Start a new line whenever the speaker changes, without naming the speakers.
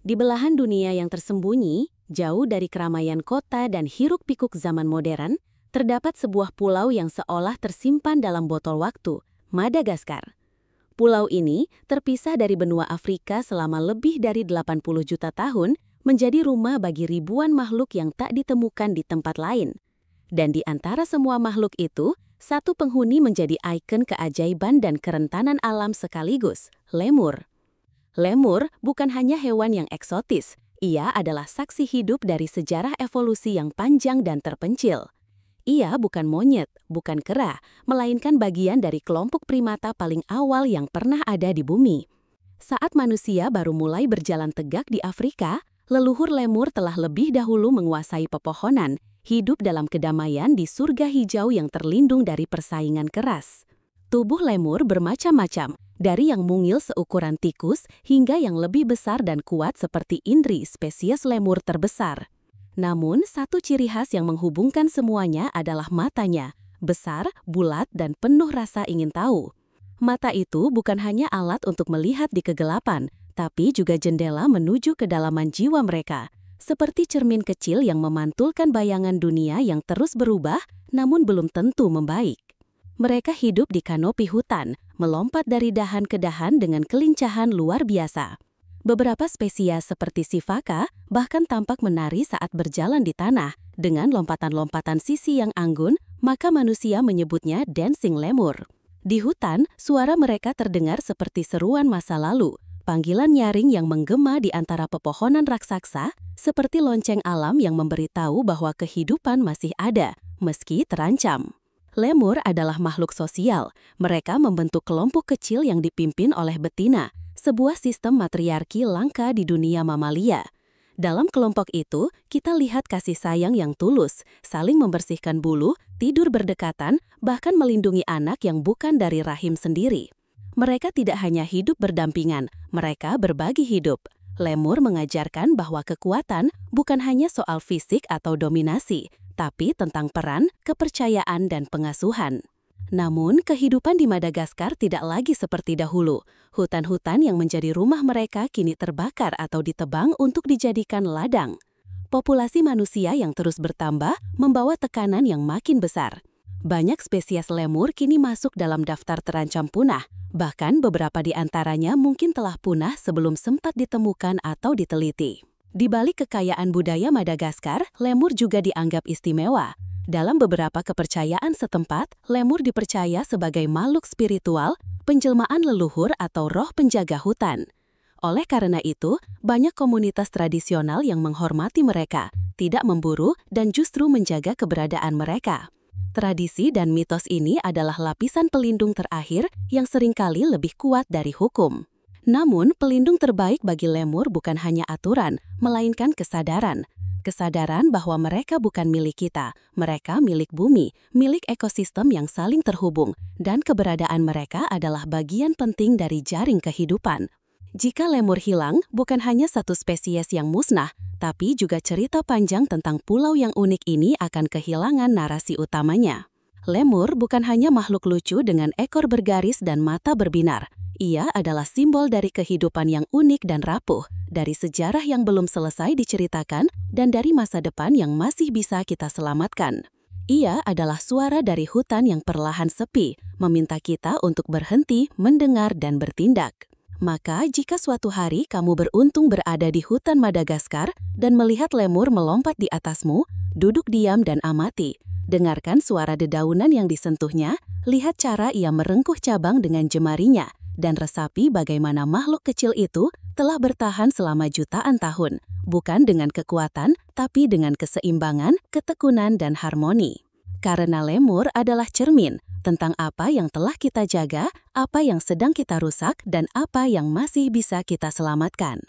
Di belahan dunia yang tersembunyi, jauh dari keramaian kota dan hiruk-pikuk zaman modern, terdapat sebuah pulau yang seolah tersimpan dalam botol waktu, Madagaskar. Pulau ini, terpisah dari benua Afrika selama lebih dari 80 juta tahun, menjadi rumah bagi ribuan makhluk yang tak ditemukan di tempat lain. Dan di antara semua makhluk itu, satu penghuni menjadi ikon keajaiban dan kerentanan alam sekaligus, lemur. Lemur bukan hanya hewan yang eksotis, ia adalah saksi hidup dari sejarah evolusi yang panjang dan terpencil. Ia bukan monyet, bukan kera, melainkan bagian dari kelompok primata paling awal yang pernah ada di bumi. Saat manusia baru mulai berjalan tegak di Afrika, leluhur lemur telah lebih dahulu menguasai pepohonan, hidup dalam kedamaian di surga hijau yang terlindung dari persaingan keras. Tubuh lemur bermacam-macam, dari yang mungil seukuran tikus hingga yang lebih besar dan kuat seperti indri, spesies lemur terbesar. Namun, satu ciri khas yang menghubungkan semuanya adalah matanya, besar, bulat, dan penuh rasa ingin tahu. Mata itu bukan hanya alat untuk melihat di kegelapan, tapi juga jendela menuju kedalaman jiwa mereka, seperti cermin kecil yang memantulkan bayangan dunia yang terus berubah, namun belum tentu membaik. Mereka hidup di kanopi hutan, melompat dari dahan ke dahan dengan kelincahan luar biasa. Beberapa spesies seperti sifaka bahkan tampak menari saat berjalan di tanah dengan lompatan-lompatan sisi yang anggun, maka manusia menyebutnya dancing lemur. Di hutan, suara mereka terdengar seperti seruan masa lalu, panggilan nyaring yang menggema di antara pepohonan raksasa, seperti lonceng alam yang memberitahu bahwa kehidupan masih ada, meski terancam. Lemur adalah makhluk sosial. Mereka membentuk kelompok kecil yang dipimpin oleh betina, sebuah sistem matriarki langka di dunia mamalia. Dalam kelompok itu, kita lihat kasih sayang yang tulus, saling membersihkan bulu, tidur berdekatan, bahkan melindungi anak yang bukan dari rahim sendiri. Mereka tidak hanya hidup berdampingan, mereka berbagi hidup. Lemur mengajarkan bahwa kekuatan bukan hanya soal fisik atau dominasi, tapi tentang peran, kepercayaan, dan pengasuhan. Namun, kehidupan di Madagaskar tidak lagi seperti dahulu. Hutan-hutan yang menjadi rumah mereka kini terbakar atau ditebang untuk dijadikan ladang. Populasi manusia yang terus bertambah membawa tekanan yang makin besar. Banyak spesies lemur kini masuk dalam daftar terancam punah. Bahkan beberapa di antaranya mungkin telah punah sebelum sempat ditemukan atau diteliti. Di balik kekayaan budaya Madagaskar, lemur juga dianggap istimewa. Dalam beberapa kepercayaan setempat, lemur dipercaya sebagai makhluk spiritual, penjelmaan leluhur atau roh penjaga hutan. Oleh karena itu, banyak komunitas tradisional yang menghormati mereka, tidak memburu, dan justru menjaga keberadaan mereka. Tradisi dan mitos ini adalah lapisan pelindung terakhir yang seringkali lebih kuat dari hukum. Namun, pelindung terbaik bagi lemur bukan hanya aturan, melainkan kesadaran. Kesadaran bahwa mereka bukan milik kita, mereka milik bumi, milik ekosistem yang saling terhubung, dan keberadaan mereka adalah bagian penting dari jaring kehidupan. Jika lemur hilang, bukan hanya satu spesies yang musnah, tapi juga cerita panjang tentang pulau yang unik ini akan kehilangan narasi utamanya. Lemur bukan hanya makhluk lucu dengan ekor bergaris dan mata berbinar. Ia adalah simbol dari kehidupan yang unik dan rapuh, dari sejarah yang belum selesai diceritakan, dan dari masa depan yang masih bisa kita selamatkan. Ia adalah suara dari hutan yang perlahan sepi, meminta kita untuk berhenti, mendengar, dan bertindak. Maka, jika suatu hari kamu beruntung berada di hutan Madagaskar dan melihat lemur melompat di atasmu, duduk diam dan amati. Dengarkan suara dedaunan yang disentuhnya, lihat cara ia merengkuh cabang dengan jemarinya, dan resapi bagaimana makhluk kecil itu telah bertahan selama jutaan tahun, bukan dengan kekuatan, tapi dengan keseimbangan, ketekunan, dan harmoni. Karena lemur adalah cermin tentang apa yang telah kita jaga, apa yang sedang kita rusak, dan apa yang masih bisa kita selamatkan.